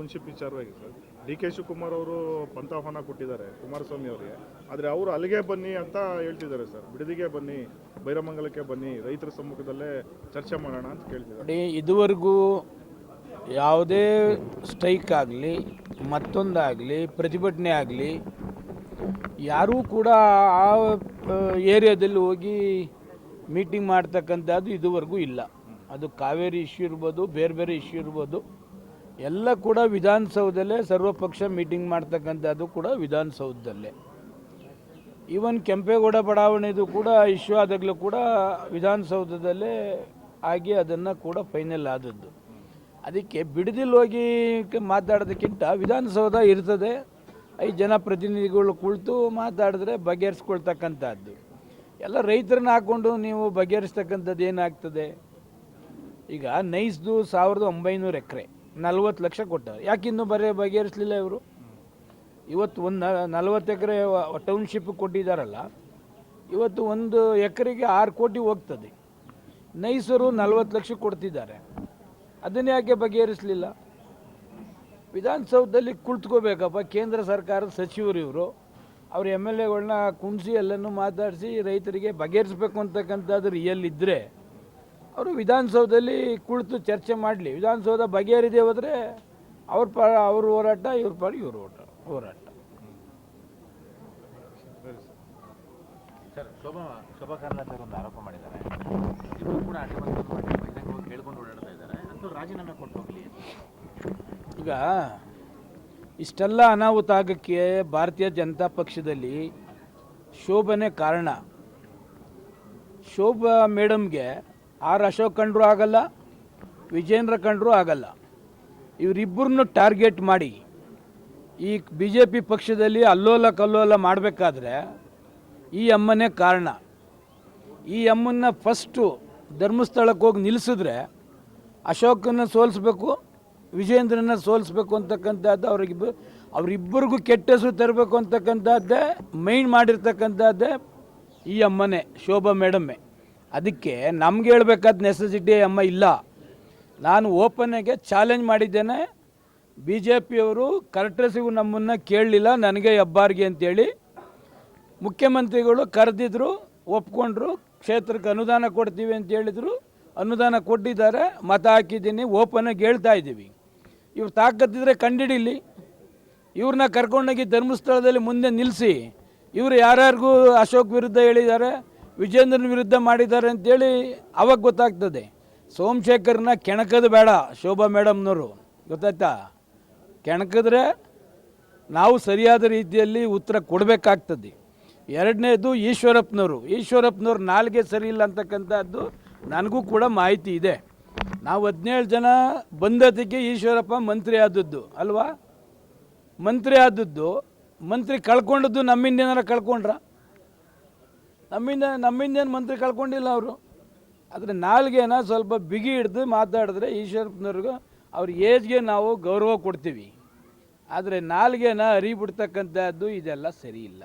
Township ವಿಚಾರವಾಗಿ sir D K Shivakumar ಅವರು ಪಂಥಾಹ್ವಾನ ಕೊಟ್ಟಿದ್ದಾರೆ ಕುಮಾರಸ್ವಾಮಿ ಅವರಿಗೆ. ಆದರೆ ಅವರು ಅಲ್ಲಿಗೆ ಬನ್ನಿ ಅಂತ ಹೇಳ್ತಿದ್ದಾರೆ ಸರ್, ಬಿಡದಿಗೆ ಬನ್ನಿ, ಬೈರಮಂಗಲಕ್ಕೆ ಬನ್ನಿ, ರೈತರ ಸಮ್ಮುಖದಲ್ಲೇ ಚರ್ಚೆ ಮಾಡೋಣ ಅಂತ ಕೇಳ್ತಿದ್ದಾರೆ. ಇದುವರೆಗೂ ಯಾವುದೇ ಸ್ಟ್ರೈಕ್ ಆಗಲಿ ಮತ್ತೊಂದಾಗಲಿ ಪ್ರತಿಭಟನೆ ಆಗಲಿ ಯಾರೂ ಕೂಡ ಆ ಏರಿಯಾದಲ್ಲಿ ಹೋಗಿ ಮೀಟಿಂಗ್ ಮಾಡ್ತಕ್ಕಂಥದ್ದು ಇದುವರೆಗೂ ಇಲ್ಲ. ಅದು ಕಾವೇರಿ ಇಶ್ಯೂ ಇರ್ಬೋದು, ಬೇರೆ ಬೇರೆ ಇಶ್ಯೂ ಇರ್ಬೋದು, ಎಲ್ಲ ಕೂಡ ವಿಧಾನಸೌಧದಲ್ಲೇ ಸರ್ವಪಕ್ಷ ಮೀಟಿಂಗ್ ಮಾಡ್ತಕ್ಕಂಥದ್ದು ಕೂಡ ವಿಧಾನಸೌಧದಲ್ಲೇ. ಈವನ್ ಕೆಂಪೇಗೌಡ ಬಡಾವಣೆದು ಕೂಡ ಇಶ್ಯೂ ಆದಾಗಲೂ ಕೂಡ ವಿಧಾನಸೌಧದಲ್ಲೇ ಆಗಿ ಅದನ್ನು ಕೂಡ ಫೈನಲ್ ಆದದ್ದು. ಅದಕ್ಕೆ ಬಿಡದಿಲ್ಲಿ ಹೋಗಿ ಮಾತಾಡೋದಕ್ಕಿಂತ ವಿಧಾನಸೌಧ ಇರ್ತದೆ, 5 ಜನ ಪ್ರತಿನಿಧಿಗಳು ಕುಳಿತು ಮಾತಾಡಿದ್ರೆ ಬಗೆಹರಿಸ್ಕೊಳ್ತಕ್ಕಂಥದ್ದು. ಎಲ್ಲ ರೈತರನ್ನ ಹಾಕ್ಕೊಂಡು ನೀವು ಬಗೆಹರಿಸ್ತಕ್ಕಂಥದ್ದು ಏನಾಗ್ತದೆ? ಈಗ ನೈಸ್ದು 1900 ಎಕರೆ 40 ಲಕ್ಷ ಕೊಟ್ಟರು, ಯಾಕಿನ್ನೂ ಬಗೆಹರಿಸಲಿಲ್ಲ ಇವರು? ಇವತ್ತು ಒಂದು 40 ಎಕರೆ ಟೌನ್ಶಿಪ್ ಕೊಟ್ಟಿದ್ದಾರಲ್ಲ, ಇವತ್ತು 1 ಎಕರೆಗೆ 6 ಕೋಟಿ ಹೋಗ್ತದೆ. ನೈಸರು 40 ಲಕ್ಷ ಕೊಡ್ತಿದ್ದಾರೆ, ಅದನ್ನು ಯಾಕೆ ಬಗೆಹರಿಸಲಿಲ್ಲ? ವಿಧಾನಸೌಧದಲ್ಲಿ ಕುಳಿತುಕೋಬೇಕಪ್ಪ, ಕೇಂದ್ರ ಸರ್ಕಾರದ ಸಚಿವರು ಇವರು, ಅವ್ರ MLAಗಳನ್ನ ಕುಣಿಸಿ ಎಲ್ಲನೂ ಮಾತಾಡಿಸಿ ರೈತರಿಗೆ ಬಗೆಹರಿಸಬೇಕು ಅಂತಕ್ಕಂಥದ್ದು ರಿಯಲ್ ಇದ್ದರೆ ಅವರು ವಿಧಾನಸೌಧದಲ್ಲಿ ಕುಳಿತು ಚರ್ಚೆ ಮಾಡಲಿ. ವಿಧಾನಸೌಧ ಬಗೆಹರಿದೇ ಹೋದರೆ ಅವ್ರ ಹೋರಾಟ, ಇವ್ರ ಪಾಡಿ ಇವ್ರ ಹೋರಾಟ. ಸರ್, ಶೋಭಾ ಕರಂದ್ಲಾಜೆ ಒಂದು ಆರೋಪ ಮಾಡಿದ್ದಾರೆ, ಇವರು ಕೂಡ ಕೇಳ್ಕೊಂಡು ಓಡಾಡ್ತಾ ಇದ್ದಾರೆ, ಅಂತೂ ರಾಜೀನಾಮೆ ಕೊಟ್ಟು ಹೋಗಲಿ. ಈಗ ಇಷ್ಟೆಲ್ಲ ಅನಾಹುತ ಆಗೋಕ್ಕೆ ಭಾರತೀಯ ಜನತಾ ಪಕ್ಷದಲ್ಲಿ ಶೋಭನೆ ಕಾರಣ. ಶೋಭಾ ಮೇಡಮ್ಗೆ ಅಶೋಕ್ ಕಂಡ್ರೂ ಆಗಲ್ಲ, ವಿಜೇಂದ್ರ ಕಂಡ್ರೂ ಆಗಲ್ಲ. ಇವರಿಬ್ಬರನ್ನು ಟಾರ್ಗೆಟ್ ಮಾಡಿ ಈ BJP ಪಕ್ಷದಲ್ಲಿ ಅಲ್ಲೋಲ ಕಲ್ಲೋಲ ಮಾಡಬೇಕಾದ್ರೆ ಈ ಅಮ್ಮನೇ ಕಾರಣ. ಈ ಅಮ್ಮನ್ನ ಫಸ್ಟು ಧರ್ಮಸ್ಥಳಕ್ಕೆ ಹೋಗಿ ನಿಲ್ಲಿಸಿದ್ರೆ ಅಶೋಕನ್ನ ಸೋಲಿಸ್ಬೇಕು, ವಿಜೇಂದ್ರನ ಸೋಲಿಸ್ಬೇಕು ಅಂತಕ್ಕಂಥದ್ದು ಅವರಿಬ್ಬರಿಗೂ ಕೆಟ್ಟ ಹೆಸರು ತರಬೇಕು ಅಂತಕ್ಕಂಥದ್ದೇ ಮೈಂಡ್ ಮಾಡಿರ್ತಕ್ಕಂಥದ್ದೇ ಈ ಅಮ್ಮನೇ, ಶೋಭಾ ಮೇಡಮ್ಮೇ. ಅದಕ್ಕೆ ನಮ್ಗೆ ಹೇಳ್ಬೇಕಾದ ನೆಸೆಸಿಟಿ ಅಮ್ಮ ಇಲ್ಲ. ನಾನು ಓಪನ್ನಾಗೆ ಚಾಲೆಂಜ್ ಮಾಡಿದ್ದೇನೆ, BJPಯವರು ಕರೆಕ್ಟಸಿಗೂ ನಮ್ಮನ್ನು ಕೇಳಲಿಲ್ಲ, ನನಗೆ ಹೆಬ್ಬಾರಿಗೆ ಅಂತೇಳಿ ಮುಖ್ಯಮಂತ್ರಿಗಳು ಕರೆದಿದ್ರು, ಒಪ್ಕೊಂಡ್ರು, ಕ್ಷೇತ್ರಕ್ಕೆ ಅನುದಾನ ಕೊಡ್ತೀವಿ ಅಂತ ಹೇಳಿದರು, ಅನುದಾನ ಕೊಟ್ಟಿದ್ದಾರೆ, ಮತ ಹಾಕಿದ್ದೀನಿ, ಓಪನ್ನಾಗಿ ಹೇಳ್ತಾ ಇದ್ದೀವಿ. ಇವ್ರು ತಾಕತ್ತಿದ್ರೆ ಕಂಡಿಡಿಲಿ, ಇವ್ರನ್ನ ಕರ್ಕೊಂಡೋಗಿ ಧರ್ಮಸ್ಥಳದಲ್ಲಿ ಮುಂದೆ ನಿಲ್ಲಿಸಿ, ಇವರು ಯಾರ್ಯಾರಿಗೂ ಅಶೋಕ್ ವಿರುದ್ಧ ಹೇಳಿದ್ದಾರೆ, ವಿಜೇಂದ್ರನ ವಿರುದ್ಧ ಮಾಡಿದ್ದಾರೆ ಅಂತೇಳಿ ಅವಾಗ ಗೊತ್ತಾಗ್ತದೆ. ಸೋಮಶೇಖರ್ನ ಕೆಣಕೋದು ಬೇಡ ಶೋಭಾ ಮೇಡಮ್ನವರು, ಗೊತ್ತಾಯ್ತಾ? ಕೆಣಕಿದ್ರೆ ನಾವು ಸರಿಯಾದ ರೀತಿಯಲ್ಲಿ ಉತ್ತರ ಕೊಡಬೇಕಾಗ್ತದೆ. ಎರಡನೇದು ಈಶ್ವರಪ್ಪನವರು ನಾಲ್ಗೆ ಸರಿ ಇಲ್ಲ ಅಂತಕ್ಕಂಥದ್ದು ನನಗೂ ಕೂಡ ಮಾಹಿತಿ ಇದೆ. ನಾವು 17 ಜನ ಬಂದದಕ್ಕೆ ಈಶ್ವರಪ್ಪ ಮಂತ್ರಿ ಆದದ್ದು ಅಲ್ವಾ? ಮಂತ್ರಿ ಕಳ್ಕೊಂಡದ್ದು ನಮ್ಮಿಂದ ಏನಾರ ಕಳ್ಕೊಂಡ್ರ? ನಮ್ಮಿಂದೇನು ಮಂತ್ರಿ ಕಳ್ಕೊಂಡಿಲ್ಲ ಅವರು. ಆದರೆ ನಾಲ್ಗೆನ ಸ್ವಲ್ಪ ಬಿಗಿ ಹಿಡ್ದು ಮಾತಾಡಿದ್ರೆ ಈಶ್ವರಪ್ಪನವ್ರಿಗೂ ಅವ್ರ ಏಜ್ಗೆ ನಾವು ಗೌರವ ಕೊಡ್ತೀವಿ. ಆದರೆ ನಾಲ್ಗೆನ ಅರಿಬಿಡ್ತಕ್ಕಂಥದ್ದು ಇದೆಲ್ಲ ಸರಿ ಇಲ್ಲ.